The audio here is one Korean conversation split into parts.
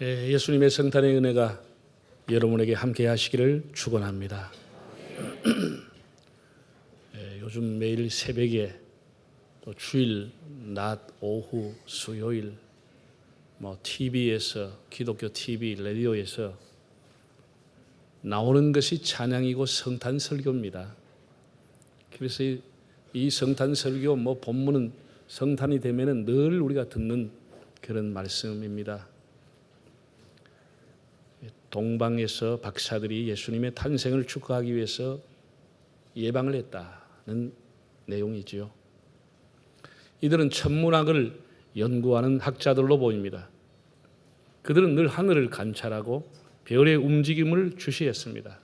예수님의 성탄의 은혜가 여러분에게 함께 하시기를 축원합니다. 요즘 매일 새벽에 또 주일 낮 오후 수요일 TV에서 기독교 TV 라디오에서 나오는 것이 찬양이고 성탄 설교입니다. 그래서 이 성탄 설교 본문은 성탄이 되면은 늘 우리가 듣는 그런 말씀입니다. 동방에서 박사들이 예수님의 탄생을 축하하기 위해서 예방을 했다는 내용이지요. 이들은 천문학을 연구하는 학자들로 보입니다. 그들은 늘 하늘을 관찰하고 별의 움직임을 주시했습니다.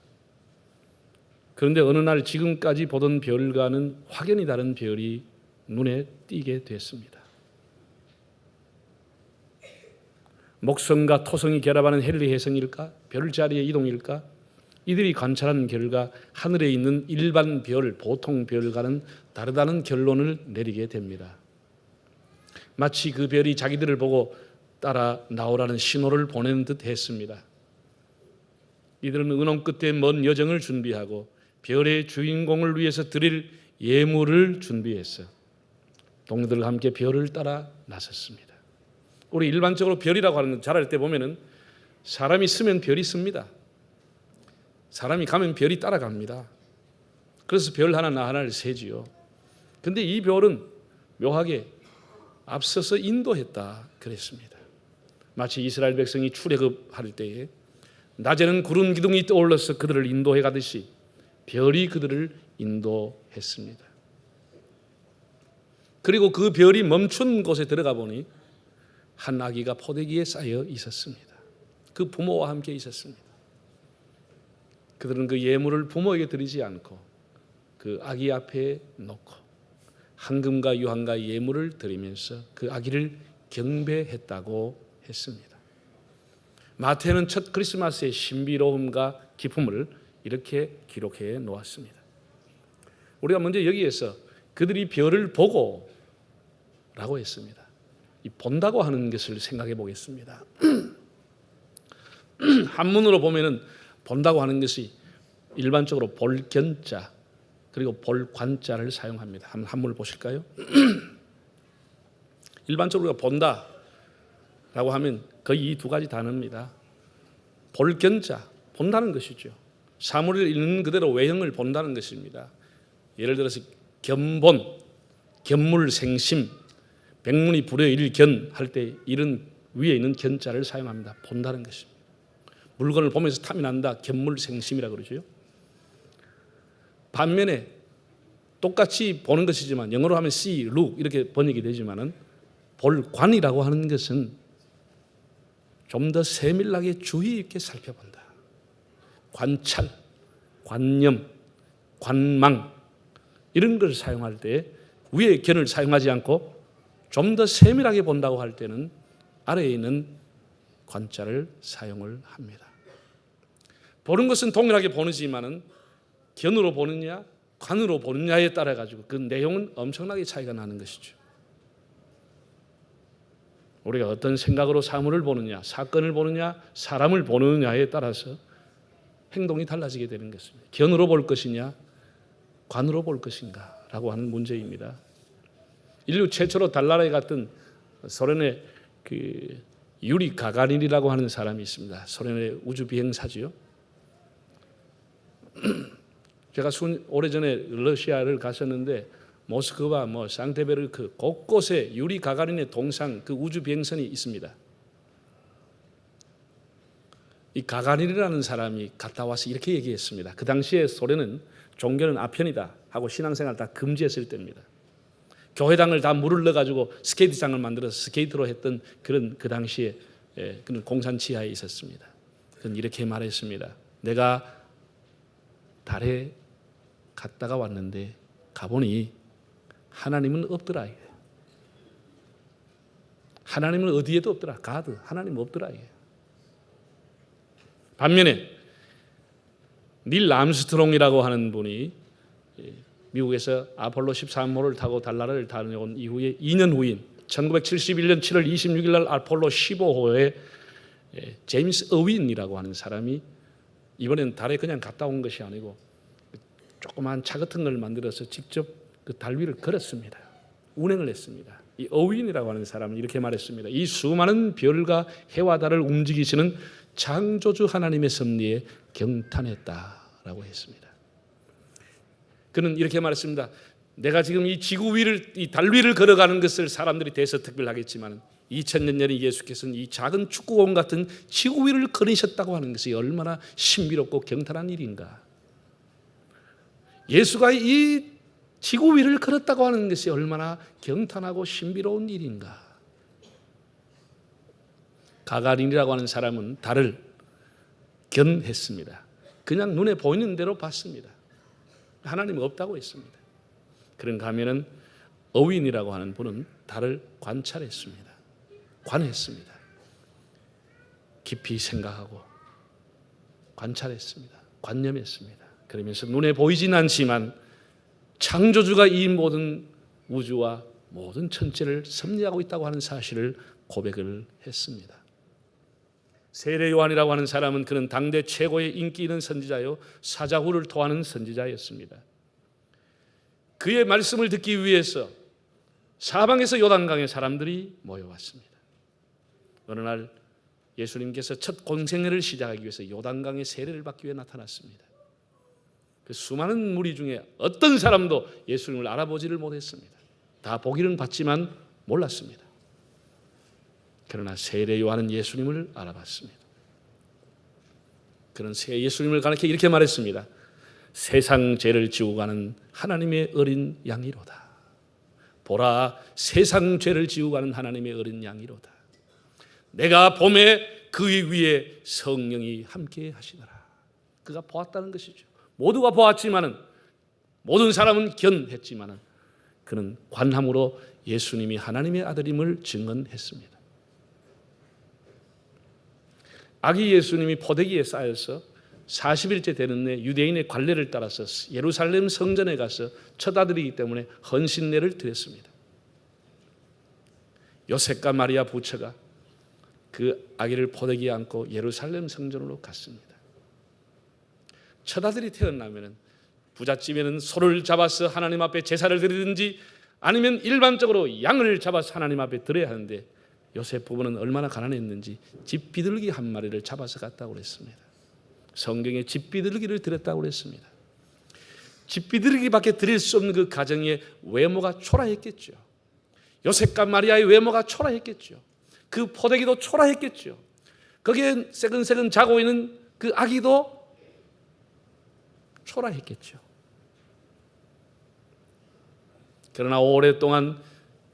그런데 어느 날 지금까지 보던 별과는 확연히 다른 별이 눈에 띄게 됐습니다. 목성과 토성이 결합하는 헨리 해성일까? 별자리의 이동일까? 이들이 관찰한 결과 하늘에 있는 일반 별, 보통 별과는 다르다는 결론을 내리게 됩니다. 마치 그 별이 자기들을 보고 따라 나오라는 신호를 보내는 듯 했습니다. 이들은 은원 끝에 먼 여정을 준비하고 별의 주인공을 위해서 드릴 예물을 준비해서 동료들과 함께 별을 따라 나섰습니다. 우리 일반적으로 별이라고 하는 건 자랄 때 보면은 사람이 쓰면 별이 씁니다. 사람이 가면 별이 따라갑니다. 그래서 별 하나 하나를 세지요. 근데 이 별은 묘하게 앞서서 인도했다 그랬습니다. 마치 이스라엘 백성이 출애굽할 때에 낮에는 구름 기둥이 떠올라서 그들을 인도해 가듯이 별이 그들을 인도했습니다. 그리고 그 별이 멈춘 곳에 들어가 보니 한 아기가 포대기에 쌓여 있었습니다. 그 부모와 함께 있었습니다. 그들은 그 예물을 부모에게 드리지 않고 그 아기 앞에 놓고 황금과 유황과 예물을 드리면서 그 아기를 경배했다고 했습니다. 마태는 첫 크리스마스의 신비로움과 기쁨을 이렇게 기록해 놓았습니다. 우리가 먼저 여기에서 그들이 별을 보고 라고 했습니다. 이 본다고 하는 것을 생각해 보겠습니다. 한문으로 보면은 본다고 하는 것이 일반적으로 볼견자 그리고 볼관자를 사용합니다. 한번 한문을 보실까요? 일반적으로 우리가 본다라고 하면 거의 이 두 가지 단어입니다. 볼견자, 본다는 것이죠. 사물을 있는 그대로 외형을 본다는 것입니다. 예를 들어서 견본, 견물생심, 백문이 불여일견 할 때 이런 위에 있는 견자를 사용합니다. 본다는 것입니다. 물건을 보면서 탐이 난다. 견물생심이라고 그러죠. 반면에 똑같이 보는 것이지만 영어로 하면 see, look 이렇게 번역이 되지만은 볼관이라고 하는 것은 좀 더 세밀하게 주의 있게 살펴본다. 관찰, 관념, 관망 이런 걸 사용할 때 위에 견을 사용하지 않고 좀 더 세밀하게 본다고 할 때는 아래에 있는 관자를 사용을 합니다. 보는 것은 동일하게 보는지만은 견으로 보느냐 관으로 보느냐에 따라 가지고 그 내용은 엄청나게 차이가 나는 것이죠. 우리가 어떤 생각으로 사물을 보느냐, 사건을 보느냐, 사람을 보느냐에 따라서 행동이 달라지게 되는 것입니다. 견으로 볼 것이냐, 관으로 볼 것인가라고 하는 문제입니다. 인류 최초로 달나라에 갔던 소련의 그 유리 가가린이라고 하는 사람이 있습니다. 소련의 우주 비행사지요. 제가 오래전에 러시아를 갔었는데 모스크바, 상트페르크 곳곳에 유리 가가린의 동상 그 우주 비행선이 있습니다. 이 가가린이라는 사람이 갔다 와서 이렇게 얘기했습니다. 그 당시에 소련은 종교는 아편이다 하고 신앙생활 다 금지했을 때입니다. 교회당을 다 물을 넣어가지고 스케이트장을 만들어서 스케이트로 했던 그런 그 당시에 그런 공산 지하에 있었습니다. 그는 이렇게 말했습니다. 내가 달에 갔다가 왔는데 가보니 하나님은 없더라. 하나님은 어디에도 없더라. 가드 하나님 없더라. 반면에 닐 암스트롱이라고 하는 분이 미국에서 아폴로 13호를 타고 달나라를 다녀온 이후에 2년 후인 1971년 7월 26일 날 아폴로 15호에 제임스 어윈이라고 하는 사람이 이번엔 달에 그냥 갔다 온 것이 아니고 조그마한 차 같은 걸 만들어서 직접 그 달 위를 걸었습니다. 운행을 했습니다. 이 어윈이라고 하는 사람은 이렇게 말했습니다. 이 수많은 별과 해와 달을 움직이시는 창조주 하나님의 섭리에 경탄했다라고 했습니다. 그는 이렇게 말했습니다. 내가 지금 이 지구 위를, 이 달 위를 걸어가는 것을 사람들이 대서특별하겠지만 2000년 전에 예수께서는 이 작은 축구공 같은 지구 위를 걸으셨다고 하는 것이 얼마나 신비롭고 경탄한 일인가. 예수가 이 지구 위를 걸었다고 하는 것이 얼마나 경탄하고 신비로운 일인가. 가가린이라고 하는 사람은 달을 견했습니다. 그냥 눈에 보이는 대로 봤습니다. 하나님은 없다고 했습니다. 그런가 하면은 어윈이라고 하는 분은 달을 관찰했습니다. 관했습니다. 깊이 생각하고 관찰했습니다. 관념했습니다. 그러면서 눈에 보이진 않지만 창조주가 이 모든 우주와 모든 천체를 섭리하고 있다고 하는 사실을 고백을 했습니다. 세례 요한이라고 하는 사람은 그는 당대 최고의 인기 있는 선지자요 사자후를 토하는 선지자였습니다. 그의 말씀을 듣기 위해서 사방에서 요단강에 사람들이 모여왔습니다. 어느 날 예수님께서 첫 공생애를 시작하기 위해서 요단강에 세례를 받기 위해 나타났습니다. 그 수많은 무리 중에 어떤 사람도 예수님을 알아보지를 못했습니다. 다 보기는 봤지만 몰랐습니다. 그러나 세례 요한은 예수님을 알아봤습니다. 그런 예수님을 가리켜 이렇게 말했습니다. 세상 죄를 지고 가는 하나님의 어린 양이로다. 보라, 세상 죄를 지고 가는 하나님의 어린 양이로다. 내가 봄에 그 위에 성령이 함께 하시더라. 그가 보았다는 것이죠. 모두가 보았지만은, 모든 사람은 견했지만은 그는 관함으로 예수님이 하나님의 아들임을 증언했습니다. 아기 예수님이 포대기에 쌓여서 40일째 되는 내 유대인의 관례를 따라서 예루살렘 성전에 가서 첫 아들이기 때문에 헌신례를 드렸습니다. 요셉과 마리아 부처가 그 아기를 포대기에 안고 예루살렘 성전으로 갔습니다. 첫 아들이 태어나면 부잣집에는 소를 잡아서 하나님 앞에 제사를 드리든지 아니면 일반적으로 양을 잡아서 하나님 앞에 드려야 하는데 요셉 부부는 얼마나 가난했는지 집 비둘기 한 마리를 잡아서 갔다고 그랬습니다. 성경에 집 비둘기를 드렸다고 그랬습니다. 집 비둘기밖에 드릴 수 없는 그 가정의 외모가 초라했겠죠. 요셉과 마리아의 외모가 초라했겠죠. 그 포대기도 초라했겠죠. 거기에 새근새근 자고 있는 그 아기도 초라했겠죠. 그러나 오랫동안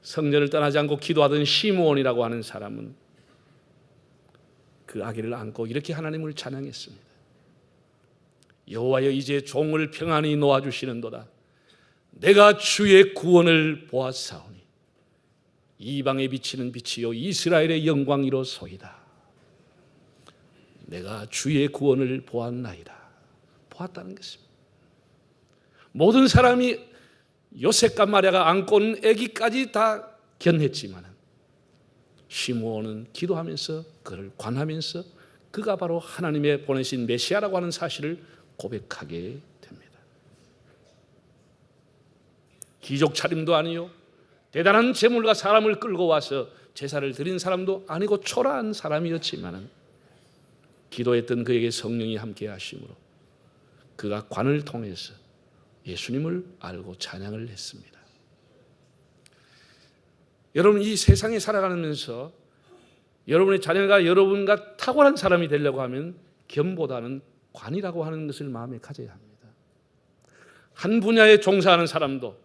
성전을 떠나지 않고 기도하던 시므온이라고 하는 사람은 그 아기를 안고 이렇게 하나님을 찬양했습니다. 여호와여, 이제 종을 평안히 놓아주시는도다. 내가 주의 구원을 보았사오니 이방에 비치는 빛이요 이스라엘의 영광이로소이다. 내가 주의 구원을 보았나이다. 보았다는 것입니다. 모든 사람이 요셉과 마리아가 안고 온 아기까지 다 견했지만 시므온은 기도하면서 그를 관하면서 그가 바로 하나님의 보내신 메시아라고 하는 사실을 고백하게 됩니다. 기족 차림도 아니요 대단한 재물과 사람을 끌고 와서 제사를 드린 사람도 아니고 초라한 사람이었지만 기도했던 그에게 성령이 함께 하심으로 그가 관을 통해서 예수님을 알고 찬양을 했습니다. 여러분, 이 세상에 살아가면서 여러분의 자녀가 여러분과 탁월한 사람이 되려고 하면 견보다는 관이라고 하는 것을 마음에 가져야 합니다. 한 분야에 종사하는 사람도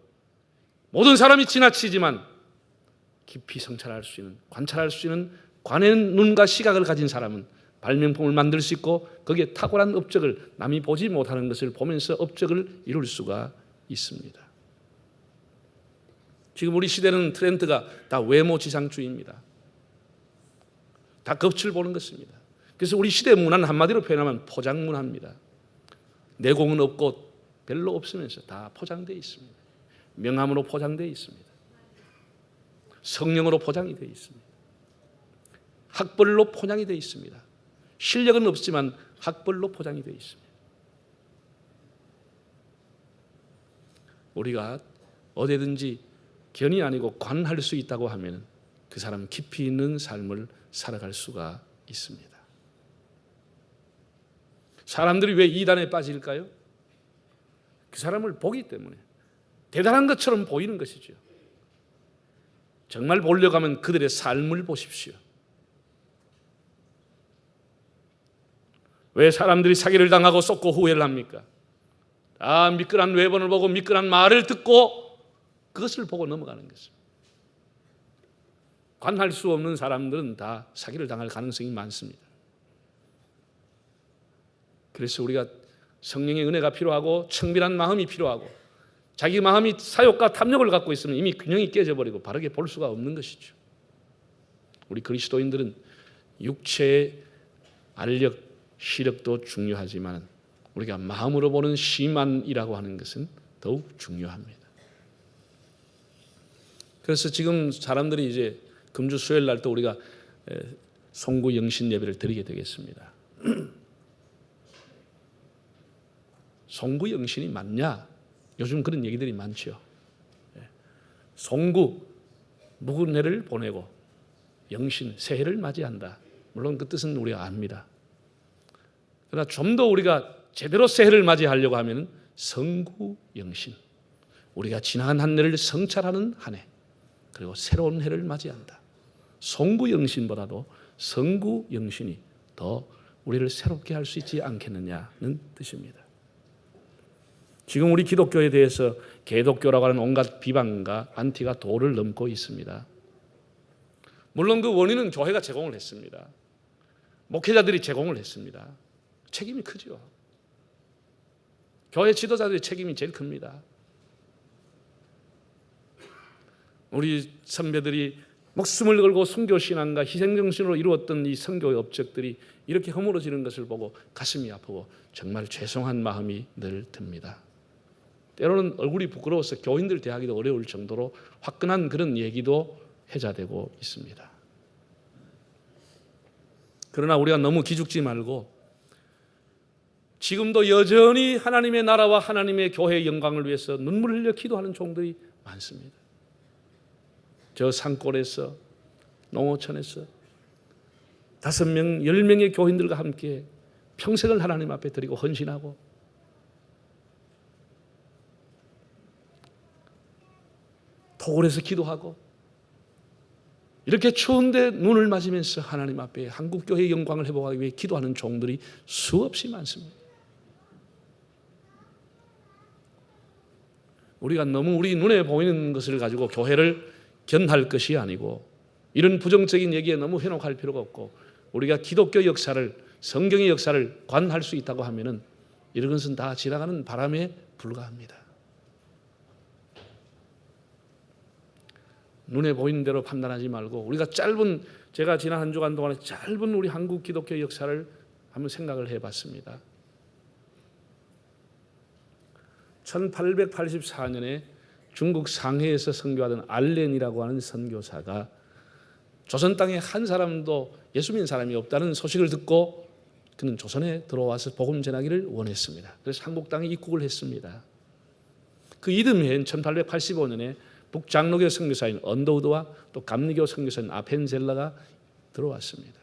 모든 사람이 지나치지만 깊이 성찰할 수 있는, 관찰할 수 있는 관의 눈과 시각을 가진 사람은 발명품을 만들 수 있고 거기에 탁월한 업적을 남이 보지 못하는 것을 보면서 업적을 이룰 수가 있습니다. 지금 우리 시대는 트렌드가 다 외모지상주의입니다. 다 겉을 보는 것입니다. 그래서 우리 시대 문화는 한마디로 표현하면 포장문화입니다. 내공은 없고 별로 없으면서 다 포장되어 있습니다. 명함으로 포장되어 있습니다. 성령으로 포장이 되어 있습니다. 학벌로 포장이 되어 있습니다. 실력은 없지만 학벌로 포장이 되어 있습니다. 우리가 어디든지 견이 아니고 관할 수 있다고 하면 그 사람 깊이 있는 삶을 살아갈 수가 있습니다. 사람들이 왜 이단에 빠질까요? 그 사람을 보기 때문에 대단한 것처럼 보이는 것이죠. 정말 보려고 하면 그들의 삶을 보십시오. 왜 사람들이 사기를 당하고 쏟고 후회를 합니까? 다 미끈한 외번을 보고 미끈한 말을 듣고 그것을 보고 넘어가는 것입니다. 관할 수 없는 사람들은 다 사기를 당할 가능성이 많습니다. 그래서 우리가 성령의 은혜가 필요하고 청밀한 마음이 필요하고 자기 마음이 사욕과 탐욕을 갖고 있으면 이미 균형이 깨져버리고 바르게 볼 수가 없는 것이죠. 우리 그리스도인들은 육체의 알력, 시력도 중요하지만 우리가 마음으로 보는 시만이라고 하는 것은 더욱 중요합니다. 그래서 지금 사람들이 이제 금주 수요일 날 또 우리가 송구 영신 예배를 드리게 되겠습니다. 송구 영신이 맞냐? 요즘 그런 얘기들이 많죠. 송구, 묵은 해를 보내고 영신, 새해를 맞이한다. 물론 그 뜻은 우리가 압니다. 그러나 좀 더 우리가 제대로 새해를 맞이하려고 하면 성구 영신, 우리가 지나간 한 해를 성찰하는 한 해, 그리고 새로운 해를 맞이한다. 송구 영신보다도 성구 영신이 더 우리를 새롭게 할 수 있지 않겠느냐는 뜻입니다. 지금 우리 기독교에 대해서 개독교라고 하는 온갖 비방과 안티가 도를 넘고 있습니다. 물론 그 원인은 교회가 제공을 했습니다. 목회자들이 제공을 했습니다. 책임이 크죠. 교회 지도자들의 책임이 제일 큽니다. 우리 선배들이 목숨을 걸고 선교신앙과 희생정신으로 이루었던 이 선교의 업적들이 이렇게 허물어지는 것을 보고 가슴이 아프고 정말 죄송한 마음이 늘 듭니다. 때로는 얼굴이 부끄러워서 교인들 대하기도 어려울 정도로 화끈한 그런 얘기도 회자되고 있습니다. 그러나 우리가 너무 기죽지 말고 지금도 여전히 하나님의 나라와 하나님의 교회의 영광을 위해서 눈물을 흘려 기도하는 종들이 많습니다. 저 산골에서, 농어촌에서 5명, 10명의 교인들과 함께 평생을 하나님 앞에 드리고 헌신하고 토굴에서 기도하고 이렇게 추운데 눈을 맞으면서 하나님 앞에 한국교회의 영광을 회복하기 위해 기도하는 종들이 수없이 많습니다. 우리가 너무 우리 눈에 보이는 것을 가지고 교회를 견할 것이 아니고 이런 부정적인 얘기에 너무 현혹할 필요가 없고 우리가 기독교 역사를, 성경의 역사를 관할 수 있다고 하면은 이런 것은 다 지나가는 바람에 불과합니다. 눈에 보이는 대로 판단하지 말고 우리가 제가 지난 한 주간 동안에 짧은 우리 한국 기독교 역사를 한번 생각을 해봤습니다. 1884년에 중국 상해에서 선교하던 알렌이라고 하는 선교사가 조선 땅에 한 사람도 예수 믿는 사람이 없다는 소식을 듣고 그는 조선에 들어와서 복음 전하기를 원했습니다. 그래서 한국 땅에 입국을 했습니다. 그 이듬해인 1885년에 북장로교 선교사인 언더우드와 또 감리교 선교사인 아펜젤라가 들어왔습니다.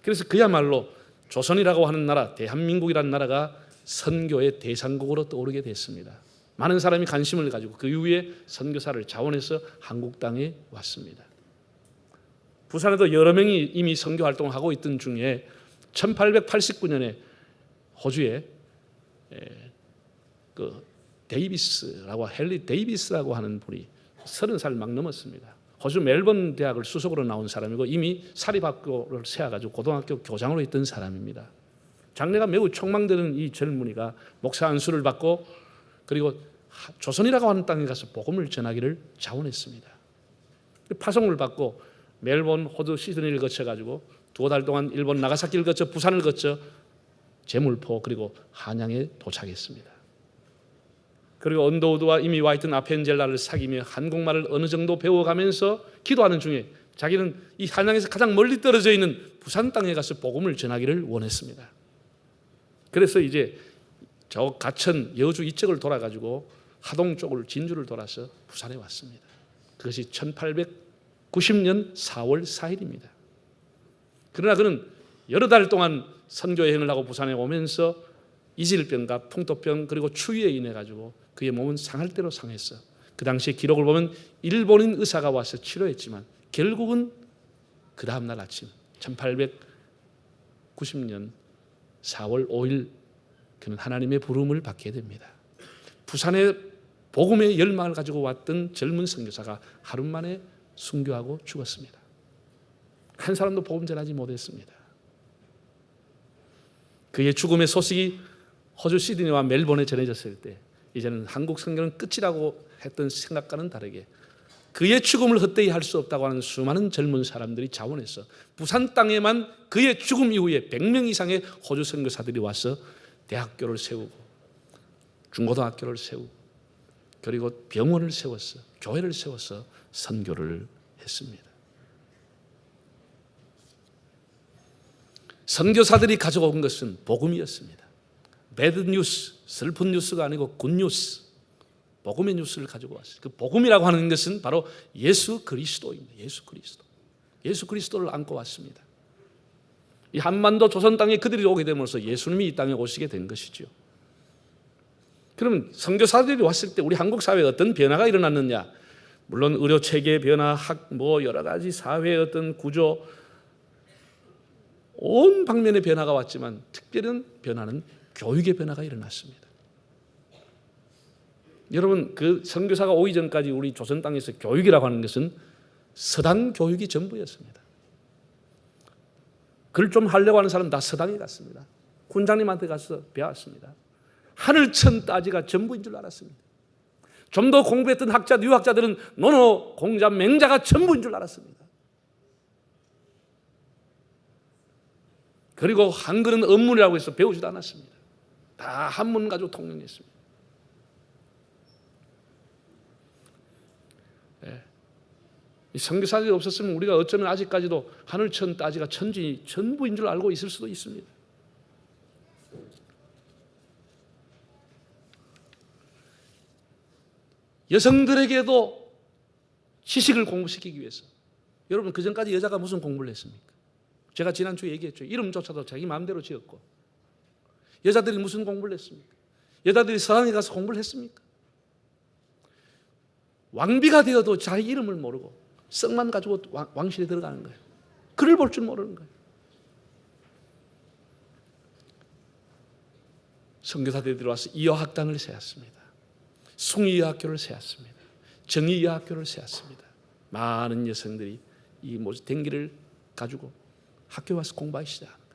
그래서 그야말로 조선이라고 하는 나라, 대한민국이라는 나라가 선교의 대상국으로 떠오르게 됐습니다. 많은 사람이 관심을 가지고 그 이후에 선교사를 자원해서 한국 땅에 왔습니다. 부산에도 여러 명이 이미 선교 활동을 하고 있던 중에 1889년에 호주에 그 데이비스라고 헨리 데이비스라고 하는 분이 30살 막 넘었습니다. 호주 멜번 대학을 수석으로 나온 사람이고 이미 사립학교를 세워가지고 고등학교 교장으로 있던 사람입니다. 장래가 매우 촉망되는 이 젊은이가 목사 안수를 받고 그리고 조선이라고 하는 땅에 가서 복음을 전하기를 자원했습니다. 파송을 받고 멜본, 호주, 시드니를 거쳐가지고 2달 동안 일본 나가사키를 거쳐 부산을 거쳐 제물포 그리고 한양에 도착했습니다. 그리고 언더우드와 이미 와있던 아펜젤라를 사귀며 한국말을 어느 정도 배워가면서 기도하는 중에 자기는 이 한양에서 가장 멀리 떨어져 있는 부산 땅에 가서 복음을 전하기를 원했습니다. 그래서 이제 저 가천 여주 이쪽을 돌아가지고 하동 쪽을 진주를 돌아서 부산에 왔습니다. 그것이 1890년 4월 4일입니다. 그러나 그는 여러 달 동안 선교 여행을 하고 부산에 오면서 이질병과 풍토병 그리고 추위에 인해 가지고 그의 몸은 상할 대로 상했어. 그 당시에 기록을 보면 일본인 의사가 와서 치료했지만 결국은 그 다음날 아침 1890년 4월 5일 그는 하나님의 부름을 받게 됩니다. 부산에 복음의 열망을 가지고 왔던 젊은 선교사가 하루 만에 순교하고 죽었습니다. 한 사람도 복음 전하지 못했습니다. 그의 죽음의 소식이 호주 시드니와 멜번에 전해졌을 때 이제는 한국 선교는 끝이라고 했던 생각과는 다르게 그의 죽음을 헛되이 할 수 없다고 하는 수많은 젊은 사람들이 자원해서 부산 땅에만 그의 죽음 이후에 100명 이상의 호주 선교사들이 와서 대학교를 세우고 중고등학교를 세우고 그리고 병원을 세웠어, 교회를 세워서 선교를 했습니다. 선교사들이 가져온 것은 복음이었습니다. 배드 뉴스, 슬픈 뉴스가 아니고 굿 뉴스, 복음의 뉴스를 가지고 왔어요. 그 복음이라고 하는 것은 바로 예수 그리스도입니다. 예수 그리스도를 안고 왔습니다. 이 한반도 조선 땅에 그들이 오게 됨으로써 예수님이 이 땅에 오시게 된 것이죠. 그러면 선교사들이 왔을 때 우리 한국 사회에 어떤 변화가 일어났느냐? 물론 의료 체계 변화, 여러 가지 사회의 어떤 구조, 온 방면의 변화가 왔지만 특별한 변화는 교육의 변화가 일어났습니다. 여러분, 그 선교사가 오기 전까지 우리 조선 땅에서 교육이라고 하는 것은 서당 교육이 전부였습니다. 글 좀 하려고 하는 사람은 다 서당에 갔습니다. 훈장님한테 가서 배웠습니다. 하늘천 따지가 전부인 줄 알았습니다. 좀 더 공부했던 학자, 유학자들은 논어, 공자, 맹자가 전부인 줄 알았습니다. 그리고 한글은 언문이라고 해서 배우지도 않았습니다. 다 한문 가지고 통용했습니다. 이 선교사들이 없었으면 우리가 어쩌면 아직까지도 하늘천 따지가 천지 전부인 줄 알고 있을 수도 있습니다. 여성들에게도 지식을 공부시키기 위해서, 여러분 그전까지 여자가 무슨 공부를 했습니까? 제가 지난주에 얘기했죠. 이름조차도 자기 마음대로 지었고, 여자들이 무슨 공부를 했습니까? 여자들이 서당에 가서 공부를 했습니까? 왕비가 되어도 자기 이름을 모르고 썩만 가지고 왕실에 들어가는 거예요. 글을 볼 줄 모르는 거예요. 선교사들이 들어와서 이어학당을 세웠습니다. 숭의여학교를 세웠습니다. 정의여학교를 세웠습니다. 많은 여성들이 이 den기를 가지고 학교에 와서 공부하기 시작합니다.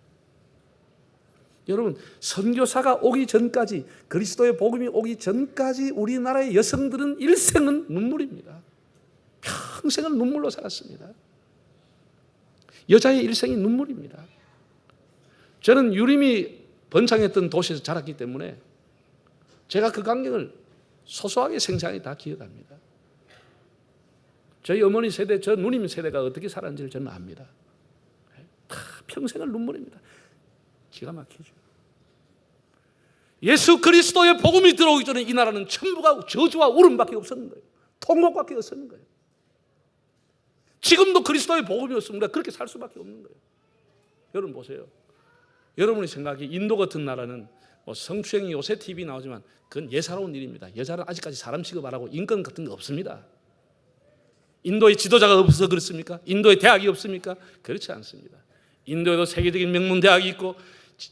여러분, 선교사가 오기 전까지, 그리스도의 복음이 오기 전까지 우리나라의 여성들은 일생은 눈물입니다. 평생을 눈물로 살았습니다. 여자의 일생이 눈물입니다. 저는 유림이 번창했던 도시에서 자랐기 때문에 제가 그 광경을 소소하게 생생하게 다 기억합니다. 저희 어머니 세대, 저 누님 세대가 어떻게 살았는지를 저는 압니다. 다 평생을 눈물입니다. 기가 막히죠. 예수 그리스도의 복음이 들어오기 전에 이 나라는 천부가 저주와 울음밖에 없었는 거예요. 통곡밖에 없었는 거예요. 지금도 그리스도의 복음이 없으면 우리가 그렇게 살 수밖에 없는 거예요. 여러분 보세요. 여러분이 생각하기에 인도 같은 나라는 성추행이 요새 TV 나오지만 그건 예사로운 일입니다. 여자를 아직까지 사람 취급 안 하고 인권 같은 거 없습니다. 인도에 지도자가 없어서 그렇습니까? 인도에 대학이 없습니까? 그렇지 않습니다. 인도에도 세계적인 명문 대학이 있고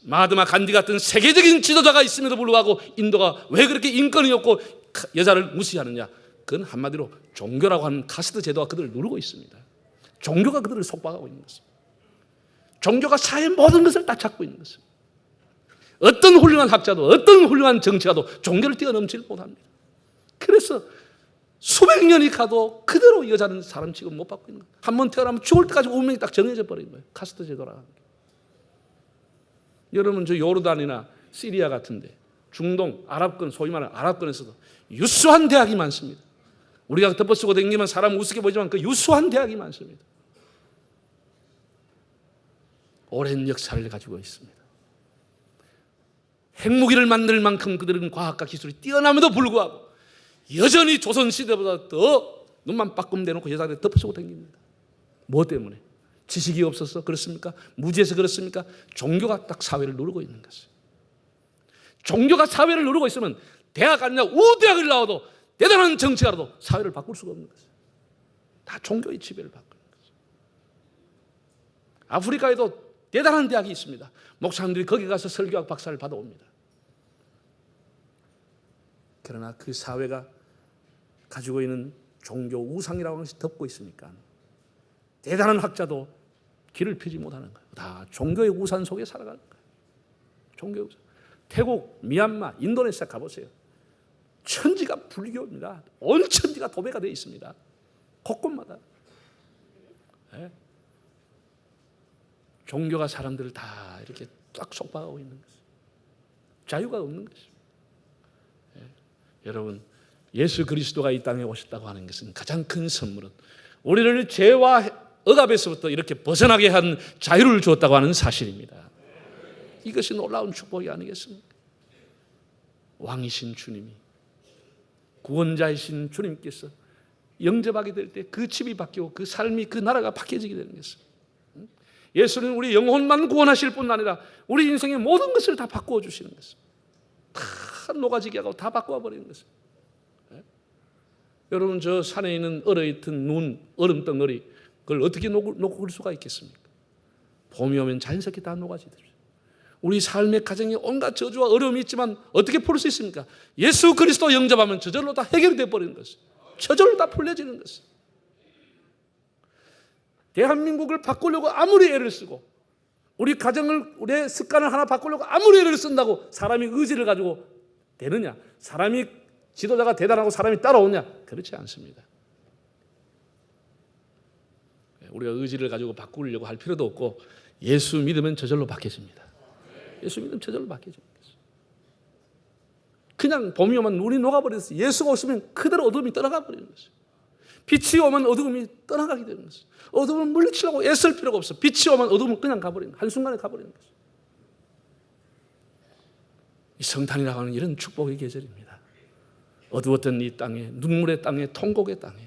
마하트마 간디 같은 세계적인 지도자가 있음에도 불구하고 인도가 왜 그렇게 인권이 없고 여자를 무시하느냐? 그건 한마디로 종교라고 하는 카스트 제도가 그들을 누르고 있습니다. 종교가 그들을 속박하고 있는 것입니다. 종교가 사회의 모든 것을 다 잡고 있는 것입니다. 어떤 훌륭한 학자도 어떤 훌륭한 정치가도 종교를 뛰어넘지를 못합니다. 그래서 수백 년이 가도 그대로 여자는 사람 취급 못 받고 있는 거예요. 한번 태어나면 죽을 때까지 운명이 딱 정해져 버린 거예요. 카스트 제도라는 게. 여러분 저 요르단이나 시리아 같은데 중동 아랍권, 소위 말하는 아랍권에서도 유수한 대학이 많습니다. 우리가 덮어 쓰고 다니면 사람 우습게 보이지만 그 유수한 대학이 많습니다. 오랜 역사를 가지고 있습니다. 핵무기를 만들 만큼 그들은 과학과 기술이 뛰어남에도 불구하고 여전히 조선시대보다 더 눈만 빠끔 대놓고 여자들 덮어쓰고 다닙니다. 뭐 때문에? 지식이 없어서 그렇습니까? 무지해서 그렇습니까? 종교가 딱 사회를 누르고 있는 것이에요. 종교가 사회를 누르고 있으면 대학 아니냐 우대학을 나와도 대단한 정치가라도 사회를 바꿀 수가 없는 것이에요. 다 종교의 지배를 받고 있는 것이에요. 아프리카에도 대단한 대학이 있습니다. 목사님들이 거기 가서 설교학 박사를 받아옵니다. 그러나 그 사회가 가지고 있는 종교 우상이라고 하는 것이 덮고 있으니까 대단한 학자도 길을 펴지 못하는 거예요. 다 종교의 우산 속에 살아가는 거예요. 종교의 우산. 태국, 미얀마, 인도네시아 가보세요. 천지가 불교입니다. 온 천지가 도배가 되어 있습니다. 곳곳마다. 네. 종교가 사람들을 다 이렇게 딱 속박하고 있는 것이에요. 자유가 없는 것이죠. 네. 여러분, 예수 그리스도가 이 땅에 오셨다고 하는 것은 가장 큰 선물은 우리를 죄와 억압에서부터 이렇게 벗어나게 한 자유를 주었다고 하는 사실입니다. 이것이 놀라운 축복이 아니겠습니까? 왕이신 주님이, 구원자이신 주님께서 영접하게 될 때 그 집이 바뀌고 그 삶이, 그 나라가 바뀌어지게 되는 것입니다. 예수는 우리 영혼만 구원하실 뿐 아니라 우리 인생의 모든 것을 다 바꾸어 주시는 것입니다. 다 녹아지게 하고 다 바꾸어 버리는 것입니다. 여러분, 저 산에 있는 얼어있던 눈, 얼음 덩어리, 그걸 어떻게 녹을 수가 있겠습니까? 봄이 오면 자연스럽게 다 녹아지더라고요. 우리 삶의 가정에 온갖 저주와 어려움이 있지만 어떻게 풀 수 있습니까? 예수 그리스도 영접하면 저절로 다 해결이 되어버리는 것이에요. 저절로 다 풀려지는 것이에요. 대한민국을 바꾸려고 아무리 애를 쓰고 우리 가정을, 우리의 습관을 하나 바꾸려고 아무리 애를 쓴다고 사람이 의지를 가지고 되느냐? 사람이 지도자가 대단하고 사람이 따라오냐? 그렇지 않습니다. 우리가 의지를 가지고 바꾸려고 할 필요도 없고 예수 믿으면 저절로 바뀌어집니다. 예수 믿으면 저절로 바뀌어집니다. 그냥 봄이 오면 눈이 녹아버렸어요. 예수가 오시면 그대로 어둠이 떠나가 버리는 것이에요. 빛이 오면 어둠이 떠나가게 되는 것이에요. 어둠을 물리치려고 애쓸 필요가 없어. 빛이 오면 어둠은 그냥 가버리는, 한순간에 가버리는 것이에요. 이 성탄이라고 하는 이런 축복의 계절입니다. 어두웠던 이 땅에, 눈물의 땅에, 통곡의 땅에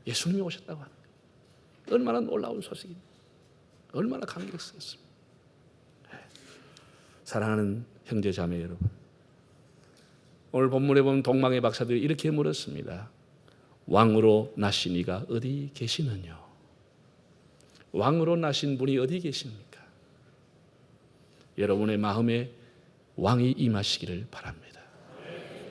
예수님이 오셨다고 하는 거예요. 얼마나 놀라운 소식입니다. 얼마나 감격스럽습니다. 사랑하는 형제 자매 여러분, 오늘 본문에 보면 동방의 박사들이 이렇게 물었습니다. 왕으로 나신 이가 어디 계시느냐? 왕으로 나신 분이 어디 계십니까? 여러분의 마음에 왕이 임하시기를 바랍니다.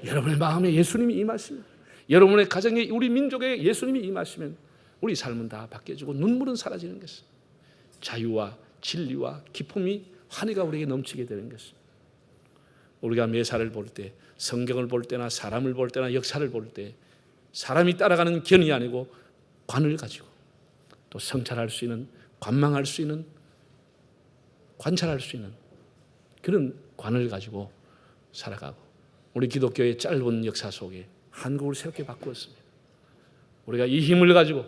여러분의 마음에 예수님이 임하시면, 여러분의 가정에, 우리 민족에 예수님이 임하시면 우리 삶은 다 바뀌어지고 눈물은 사라지는 것입니다. 자유와 진리와 기쁨이, 환희가 우리에게 넘치게 되는 것입니다. 우리가 매사를 볼 때, 성경을 볼 때나 사람을 볼 때나 역사를 볼 때 사람이 따라가는 견이 아니고 관을 가지고 또 성찰할 수 있는, 관망할 수 있는, 관찰할 수 있는 그런 관을 가지고 살아가고, 우리 기독교의 짧은 역사 속에 한국을 새롭게 바꾸었습니다. 우리가 이 힘을 가지고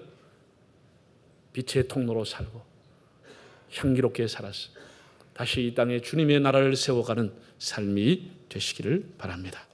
빛의 통로로 살고 향기롭게 살아서 다시 이 땅에 주님의 나라를 세워가는 삶이 되시기를 바랍니다.